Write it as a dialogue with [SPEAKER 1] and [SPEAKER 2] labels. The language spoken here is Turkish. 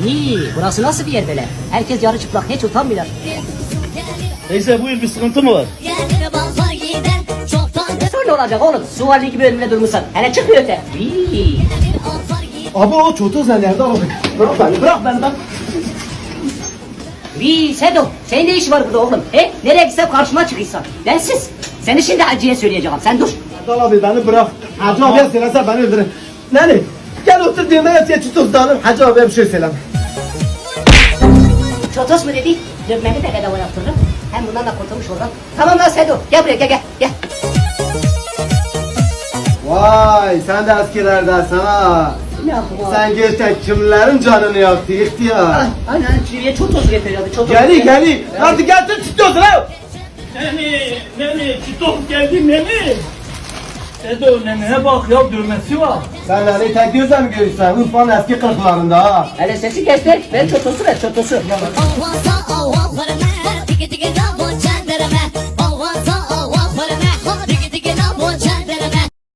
[SPEAKER 1] İyi, burası nasıl bir yer böyle? Herkes yarı çıplak, hiç utanmıyor.
[SPEAKER 2] Neyse bu yıl bir sıkıntı mı var?
[SPEAKER 1] Ne sorun olacak oğlum? Suvar Ligi bölümüne durmuşsun. Hele çık bir öte. İyi.
[SPEAKER 3] Abi o çoğu sen nerede abi? Bırak beni ben.
[SPEAKER 1] İyi Sedo, senin ne işin var burada oğlum? Nereye gitsem karşıma çıkıyorsun. Densiz. Seni şimdi Hacı'ya söyleyeceğim, sen dur.
[SPEAKER 3] Erdal abi beni bırak. Hacı abiye söylese beni öldürür. Nani? Gel otur düğmeye yat çitos dağılır. Hacı abiye bir şey söyle.
[SPEAKER 1] Çotos mu dedi? Dövmeni de bedava yaptırırım. Hem bundan da kurtulmuş olurum. Tamam lan Sedo, gel buraya gel.
[SPEAKER 3] Vay sen de askerlerdensin ha.
[SPEAKER 1] Ne yaptım abi?
[SPEAKER 3] Sen geçten kimlerin canını yaktı ihtiyar.
[SPEAKER 1] Aynen, çiviye çotos getiriyordu, çotos.
[SPEAKER 3] Geli. Hadi getir çitos lan.
[SPEAKER 2] Nene, çıtok geldi nene. Edo neneye bak ya dövmesi var.
[SPEAKER 3] Sen Nani'yi tek gözle mi görürsen? Urfa'nın eski kırklarında ha.
[SPEAKER 1] Hele sesi kestir, ver çotosu ver çotosu.
[SPEAKER 4] Oh, what's up? Oh, what a man. Tiki tiki double.